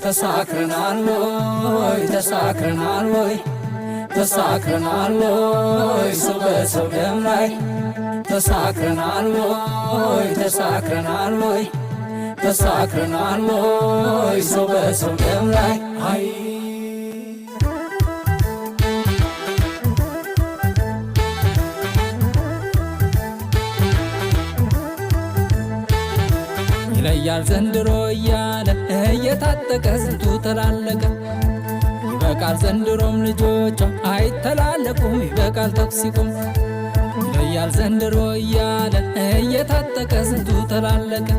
ተሳክረናል ወይ ተሳክረናል ወይ ተሳክረናል ወይ ሰው በሰው ደም ላይ ተሳክረናል ወይ ተሳክረናል ወይ ተሳክረናል ወይ ሰው በሰው ደም ላይ አይ ይለያል ዘንድሮ እያለ እየታጠቀ ስንቱ ተላለቀ ይበቃል ዘንድሮም ልጆቿ አይተላለቁም ይበቃል ተኩስ ይቁም ይለያል ዘንድሮ እያለ እየታጠቀ ስንቱ ተላለቀ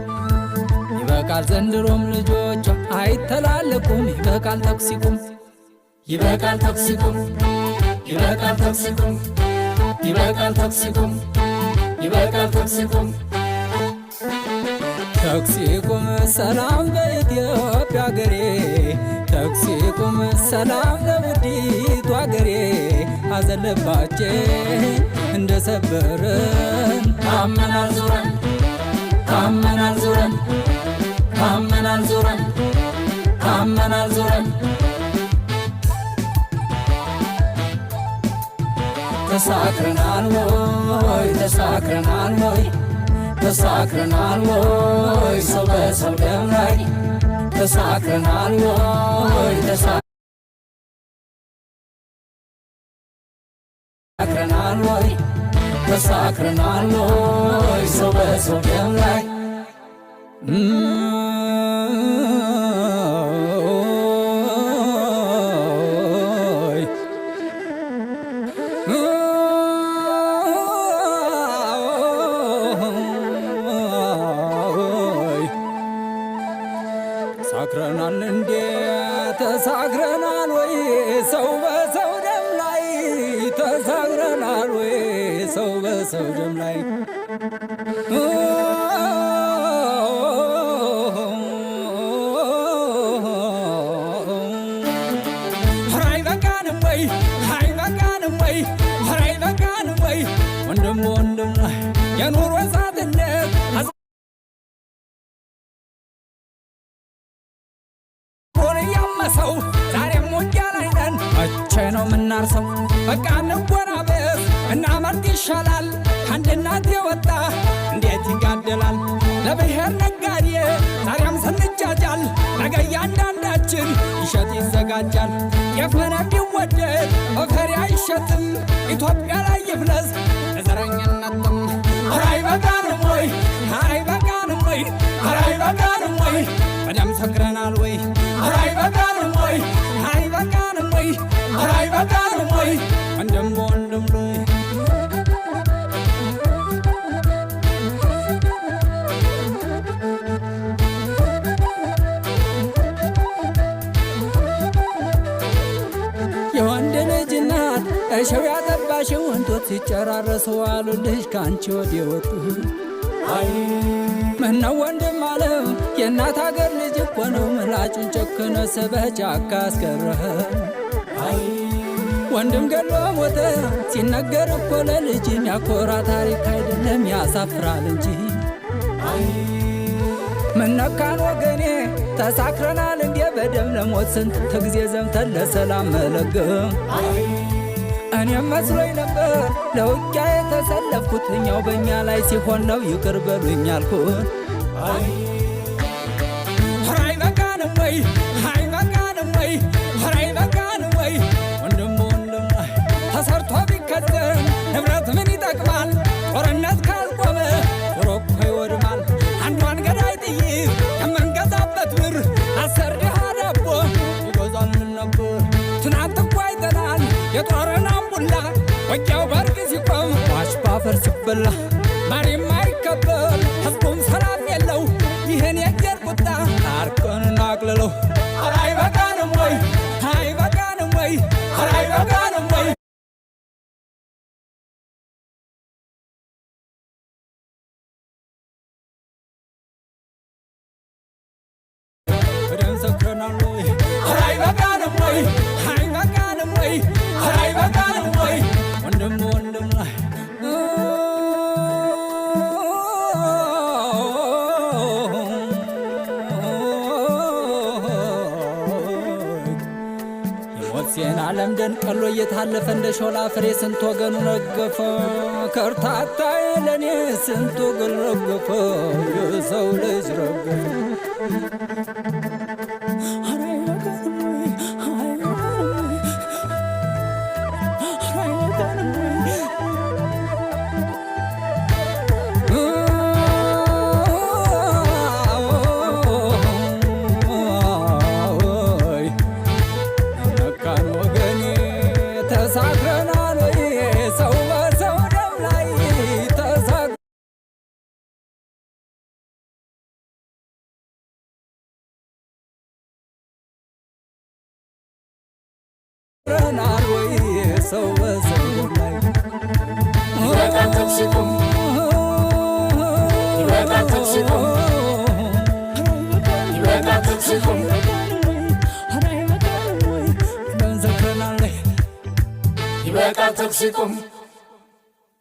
ይበቃል ዘንድሮም ልጆቿ አይተላለቁም ይበቃል ተኩስ ይቁም ይበቃል ተኩስ ይቁም ይበቃል ተኩስ ይቁም ይበቃል ተኩስ ይቁም ይበቃል ተኩስ ይቁም ተኩስ ይቁም ሰላም በኢትዮጵያ አገሬ ተኩስ ይቁም ሰላም ለውዲቱ አገሬ ሐዘን ልባችን እንደሰበረን ታመናል ዞረን ታመናል ዞረን ታመናል ዞረን ታመናል ዞረን ተሳክረናል ወይ ተሳክረናል ወይ ተሳክረናል ወይ ሰው በሰው ደም ላይ ተሳክረናል ወይ ተሳክረናል ወይ ተሳክረናል ወይ ሰው በሰው ደም ላይ ተሳክረናል እንዴ ተሳክረናል ወይ ሰው በሰው ደም ላይ ተሳክረናል ወይ ሰው በሰው ደም ላይ አይበቃንም ወይ አይበቃንም ወይ አይበቃንም ወይ ወንድም ወንድም ላይ የኑሮ እሳትነት ሰው ዛሬም ውጊያ ላይ ነን መቼ ነው ምናርሰው በቃ እንጎራበስ እናመርት ይሻላል ከአንድ እናት የወጣ እንዴት ይጋደላል ለብሔር ነጋዴ ዛሬም ስንጃጃል ነገ እያንዳንዳችን ይሸጥ ይዘጋጃል የፈነ ቢወደድ በፈሪ አይሸጥም ኢትዮጵያ ላይ ይፍለስ ለዘረኝነትም አይበቃንም ወይ አይበቃንም ወይ አይበቃንም ወይ በደም ሰክረናል ወይ አይበቃንም ወይ አይበቃንም ወይ አይበቃንም ወይ ወንድም በወንድም ላይ የወንድ ልጅ እናት እሸው ያጠባሽው ወንዶት ሲጨራረሱ አሉልሽ ከአንቺ ወዲህ ወጡ ምነው ወንድም አለም የእናት አገር ልጅ እኮ ነው ምላጩን ጨክኖ በጫካ አስቀረህ ወንድም ገሎ ሞተ ሲነገር እኮ ለልጅ የሚያኮራ ታሪክ አይደለም ያሳፍራል እንጂ ምነካን ወገኔ ተሳክረናል እንዴ በደም ለሞት ስንት ጊዜ ዘምተን ለሰላም መለገም እኔም መስሎኝ ነበር ለውጊያ የተሰለፍኩት እኛው በእኛ ላይ ሲሆን ነው ይቅር በሉኝ አልኩት አይበቃንም ወይ አይበቃንም ወይ አይበቃንም ወይ ወንድም ወንድም ላይ ተሰርቶ ቢከዘን ንብረት ምን ይጠቅማል ጦርነት ካልቆመ ዶሮ እኮ ይወድማል አንዷን ገዳይ ጥይት የምንገዛበት ብር አስር ድሃ ዳቦ ይገዛል ምን ነበር ትናንት እኮ አይተናል የጦርን አምቡላ ወጊያው በርግ ሲቆም ዋሽ ባፈር ሲበላ መሪም አይከበር ህዝቡም ሰላም የለው ይህን የእግዚአብሔር ቁጣ አርቀንና አቅልለው አይበቃንም ወይ አይበቃንም ወይ አይበቃንም ወይ በደም ሰክረናል ወይ አይበቃንም ወይ አይበቃንም ወይ አይበቃንም ወይ ወንድም ወንድም ላይ ነፍሴን ዓለም ደንቀሎ እየታለፈ እንደ ሾላ ፍሬ ስንት ወገኑ ረገፈ ከርታታዬ ለኔ ስንት ወገን ረገፈ የሰው ልጅ ረገፈ ይበቃል ተኩስ ይቁም